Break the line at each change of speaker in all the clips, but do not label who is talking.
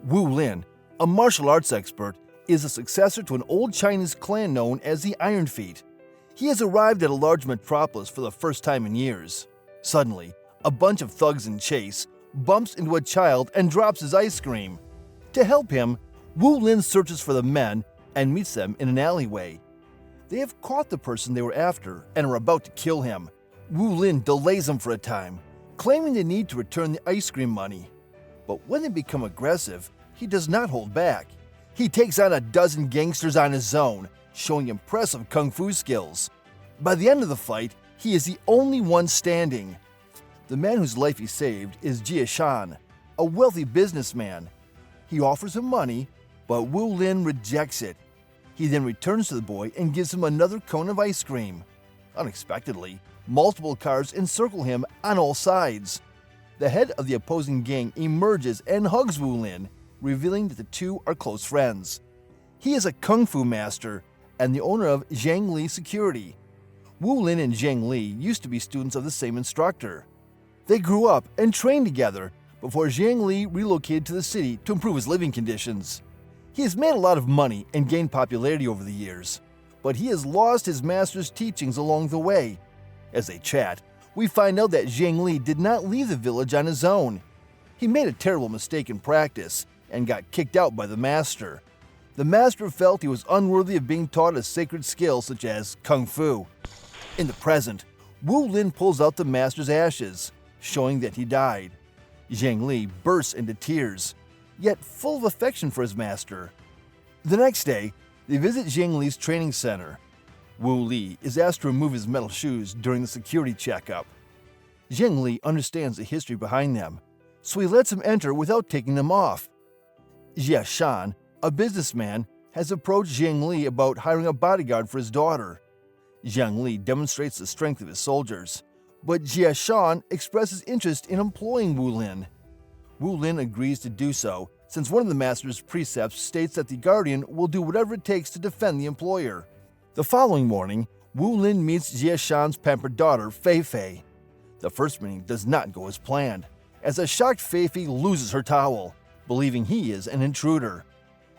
Wu Lin, a martial arts expert, is a successor to an old Chinese clan known as the Iron Feet. He has arrived at a large metropolis for the first time in years. Suddenly, a bunch of thugs in chase bumps into a child and drops his ice cream. To help him, Wu Lin searches for the men and meets them in an alleyway. They have caught the person they were after and are about to kill him. Wu Lin delays them for a time, claiming the need to return the ice cream money. But when they become aggressive, he does not hold back. He takes on a dozen gangsters on his own, showing impressive kung fu skills. By the end of the fight, he is the only one standing. The man whose life he saved is Jia Shan, a wealthy businessman. He offers him money, but Wu Lin rejects it. He then returns to the boy and gives him another cone of ice cream. Unexpectedly, multiple cars encircle him on all sides. The head of the opposing gang emerges and hugs Wu Lin, revealing that the two are close friends. He is a kung fu master and the owner of Zhang Li Security. Wu Lin and Zhang Li used to be students of the same instructor. They grew up and trained together before Zhang Li relocated to the city to improve his living conditions. He has made a lot of money and gained popularity over the years, but he has lost his master's teachings along the way. As they chat, we find out that Zhang Li did not leave the village on his own. He made a terrible mistake in practice and got kicked out by the master. The master felt he was unworthy of being taught a sacred skill such as kung fu. In the present, Wu Lin pulls out the master's ashes, showing that he died. Zhang Li bursts into tears, yet full of affection for his master. The next day, they visit Zhang Li's training center. Wu Li is asked to remove his metal shoes during the security checkup. Zhang Li understands the history behind them, so he lets him enter without taking them off. Jia Shan, a businessman, has approached Zhang Li about hiring a bodyguard for his daughter. Zhang Li demonstrates the strength of his soldiers, but Jia Shan expresses interest in employing Wu Lin. Wu Lin agrees to do so, since one of the master's precepts states that the guardian will do whatever it takes to defend the employer. The following morning, Wu Lin meets Jia Shan's pampered daughter, Fei Fei. The first meeting does not go as planned, as a shocked Fei Fei loses her towel, believing he is an intruder.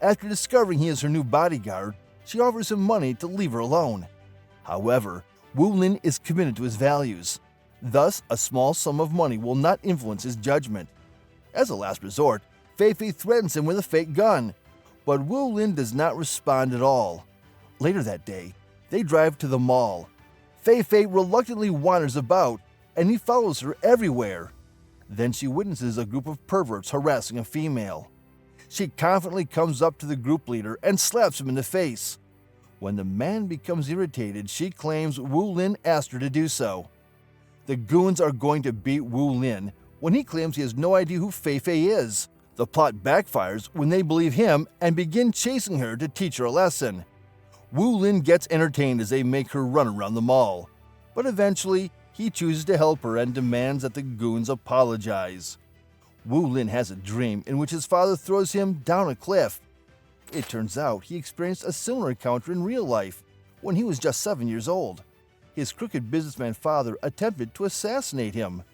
After discovering he is her new bodyguard, she offers him money to leave her alone. However, Wu Lin is committed to his values. Thus, a small sum of money will not influence his judgment. As a last resort, Fei Fei threatens him with a fake gun, but Wu Lin does not respond at all. Later that day, they drive to the mall. Fei Fei reluctantly wanders about, and he follows her everywhere. Then she witnesses a group of perverts harassing a female. She confidently comes up to the group leader and slaps him in the face. When the man becomes irritated, she claims Wu Lin asked her to do so. The goons are going to beat Wu Lin when he claims he has no idea who Fei Fei is. The plot backfires when they believe him and begin chasing her to teach her a lesson. Wu Lin gets entertained as they make her run around the mall, but eventually he chooses to help her and demands that the goons apologize. Wu Lin has a dream in which his father throws him down a cliff. It turns out he experienced a similar encounter in real life when he was just 7 years old. His crooked businessman father attempted to assassinate him.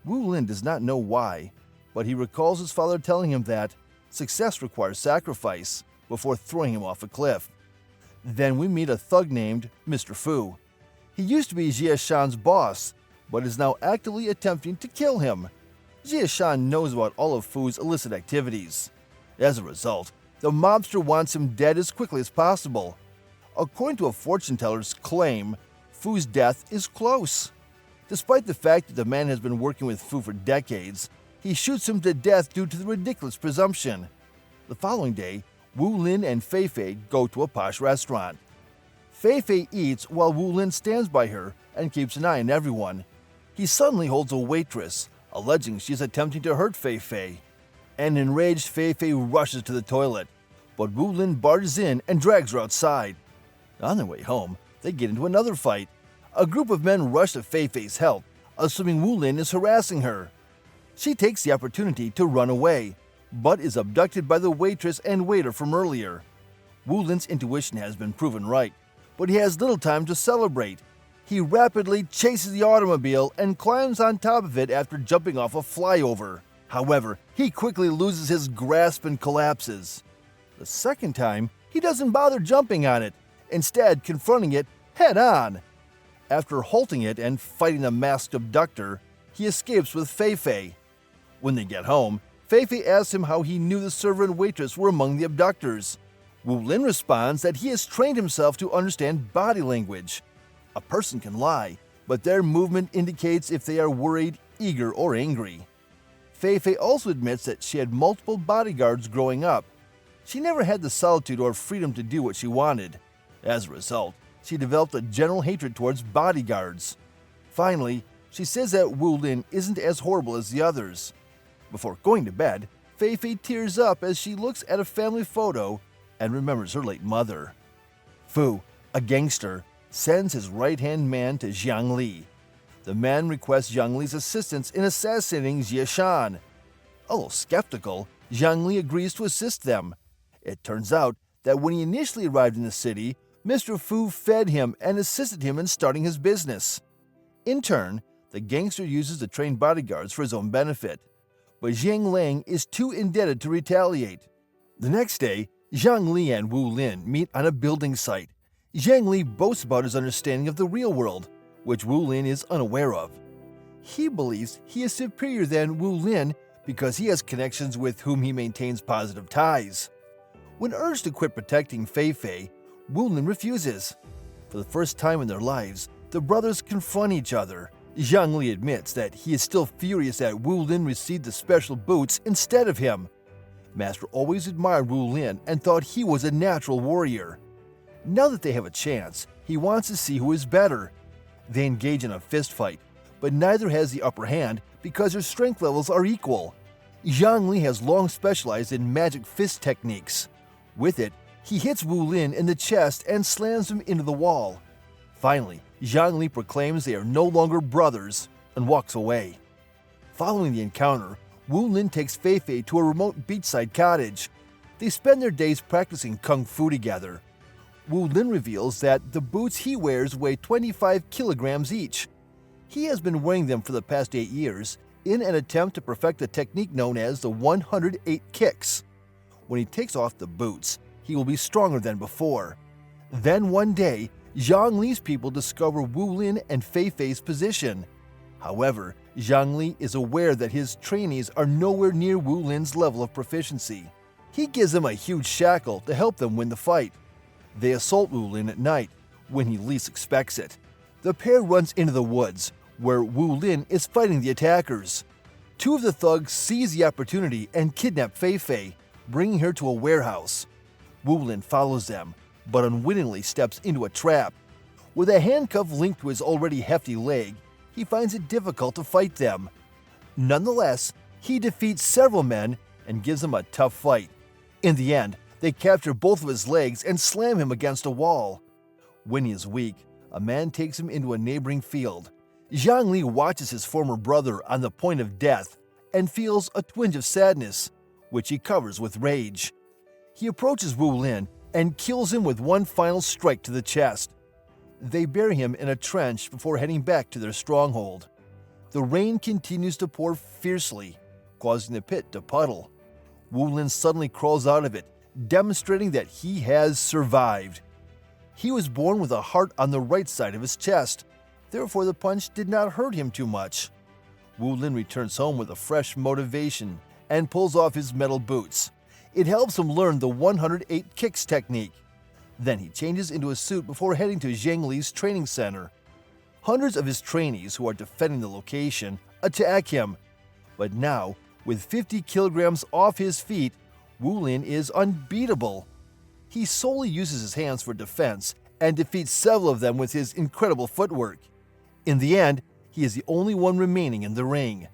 Wu Lin does not know why, but he recalls his father telling him that success requires sacrifice before throwing him off a cliff. Then we meet a thug named Mr. Fu. He used to be Jia Shan's boss, but is now actively attempting to kill him. Jia Shan knows about all of Fu's illicit activities. As a result, the mobster wants him dead as quickly as possible. According to a fortune teller's claim, Fu's death is close. Despite the fact that the man has been working with Fu for decades, he shoots him to death due to the ridiculous presumption. The following day, Wu Lin and Fei Fei go to a posh restaurant. Fei Fei eats while Wu Lin stands by her and keeps an eye on everyone. He suddenly holds a waitress, alleging she is attempting to hurt Fei Fei. An enraged Fei Fei rushes to the toilet, but Wu Lin barges in and drags her outside. On their way home, they get into another fight. A group of men rush to Fei Fei's help, assuming Wu Lin is harassing her. She takes the opportunity to run away, but is abducted by the waitress and waiter from earlier. Wu Lin's intuition has been proven right, but he has little time to celebrate. He rapidly chases the automobile and climbs on top of it after jumping off a flyover. However, he quickly loses his grasp and collapses. The second time, he doesn't bother jumping on it, instead confronting it head-on. After halting it and fighting a masked abductor, he escapes with Fei-Fei. When they get home, Fei-Fei asks him how he knew the server and waitress were among the abductors. Wu Lin responds that he has trained himself to understand body language. A person can lie, but their movement indicates if they are worried, eager, or angry. Fei-Fei also admits that she had multiple bodyguards growing up. She never had the solitude or freedom to do what she wanted. As a result, she developed a general hatred towards bodyguards. Finally, she says that Wu Lin isn't as horrible as the others. Before going to bed, Fei-Fei tears up as she looks at a family photo and remembers her late mother. Fu, a gangster, sends his right-hand man to Jiang Li. The man requests Jiang Li's assistance in assassinating Jie Shan. Although skeptical, Jiang Li agrees to assist them. It turns out that when he initially arrived in the city, Mr. Fu fed him and assisted him in starting his business. In turn, the gangster uses the trained bodyguards for his own benefit. But Jiang Lang is too indebted to retaliate. The next day, Jiang Li and Wu Lin meet on a building site. Jiang Li boasts about his understanding of the real world, which Wu Lin is unaware of. He believes he is superior than Wu Lin because he has connections with whom he maintains positive ties. When urged to quit protecting Fei-Fei, Wu Lin refuses. For the first time in their lives, the brothers confront each other. Jiang Li admits that he is still furious that Wu Lin received the special boots instead of him. Master always admired Wu Lin and thought he was a natural warrior. Now that they have a chance, he wants to see who is better. They engage in a fist fight, but neither has the upper hand because their strength levels are equal. Jiang Li has long specialized in magic fist techniques. With it, he hits Wu Lin in the chest and slams him into the wall. Finally, Jiang Li proclaims they are no longer brothers and walks away. Following the encounter, Wu Lin takes Fei-Fei to a remote beachside cottage. They spend their days practicing kung fu together. Wu Lin reveals that the boots he wears weigh 25 kilograms each. He has been wearing them for the past 8 years in an attempt to perfect a technique known as the 108 kicks. When he takes off the boots, he will be stronger than before. Then one day, Jiang Li's people discover Wu Lin and Fei-Fei's position. However, Jiang Li is aware that his trainees are nowhere near Wu Lin's level of proficiency. He gives them a huge shackle to help them win the fight. They assault Wu Lin at night, when he least expects it. The pair runs into the woods, where Wu Lin is fighting the attackers. Two of the thugs seize the opportunity and kidnap Fei-Fei, bringing her to a warehouse. Wu Lin follows them, but unwittingly steps into a trap. With a handcuff linked to his already hefty leg, he finds it difficult to fight them. Nonetheless, he defeats several men and gives them a tough fight. In the end, they capture both of his legs and slam him against a wall. When he is weak, a man takes him into a neighboring field. Jiang Li watches his former brother on the point of death and feels a twinge of sadness, which he covers with rage. He approaches Wu Lin and kills him with one final strike to the chest. They bury him in a trench before heading back to their stronghold. The rain continues to pour fiercely, causing the pit to puddle. Wu Lin suddenly crawls out of it, demonstrating that he has survived. He was born with a heart on the right side of his chest, therefore the punch did not hurt him too much. Wu Lin returns home with a fresh motivation and pulls off his metal boots. It helps him learn the 108 kicks technique. Then he changes into a suit before heading to Jiang Li's training center. Hundreds of his trainees who are defending the location attack him. But now, with 50 kilograms off his feet, Wu Lin is unbeatable. He solely uses his hands for defense and defeats several of them with his incredible footwork. In the end, he is the only one remaining in the ring.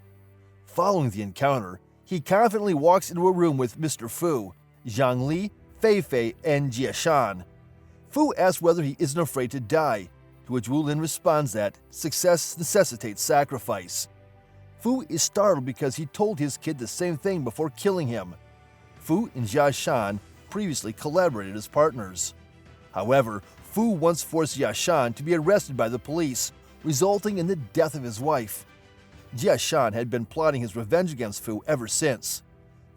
Following the encounter, he confidently walks into a room with Mr. Fu, Jiang Li, Fei-Fei, and Jie Shan. Fu asks whether he isn't afraid to die, to which Wu Lin responds that success necessitates sacrifice. Fu is startled because he told his kid the same thing before killing him. Fu and Jie Shan previously collaborated as partners. However, Fu once forced Jie Shan to be arrested by the police, resulting in the death of his wife. Jia Shan had been plotting his revenge against Fu ever since.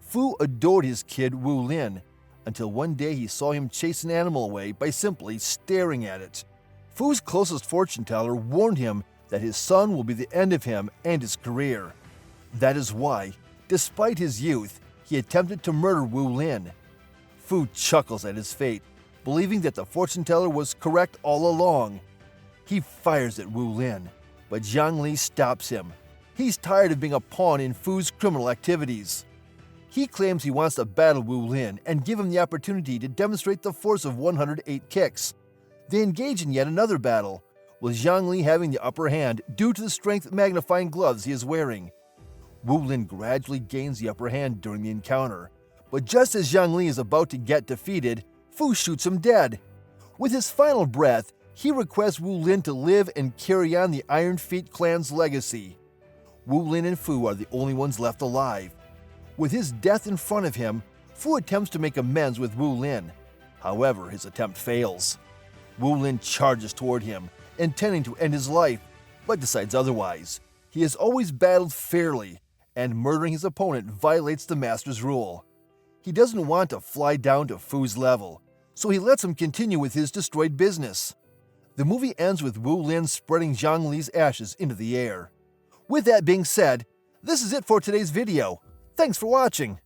Fu adored his kid Wu Lin, until one day he saw him chase an animal away by simply staring at it. Fu's closest fortune teller warned him that his son will be the end of him and his career. That is why, despite his youth, he attempted to murder Wu Lin. Fu chuckles at his fate, believing that the fortune teller was correct all along. He fires at Wu Lin, but Zhang Li stops him. He's tired of being a pawn in Fu's criminal activities. He claims he wants to battle Wu Lin and give him the opportunity to demonstrate the force of 108 kicks. They engage in yet another battle, with Zhang Li having the upper hand due to the strength-magnifying gloves he is wearing. Wu Lin gradually gains the upper hand during the encounter, but just as Zhang Li is about to get defeated, Fu shoots him dead. With his final breath, he requests Wu Lin to live and carry on the Iron Feet clan's legacy. Wu Lin and Fu are the only ones left alive. With his death in front of him, Fu attempts to make amends with Wu Lin. However, his attempt fails. Wu Lin charges toward him, intending to end his life, but decides otherwise. He has always battled fairly, and murdering his opponent violates the master's rule. He doesn't want to fly down to Fu's level, so he lets him continue with his destroyed business. The movie ends with Wu Lin spreading Zhang Li's ashes into the air. With that being said, this is it for today's video. Thanks for watching.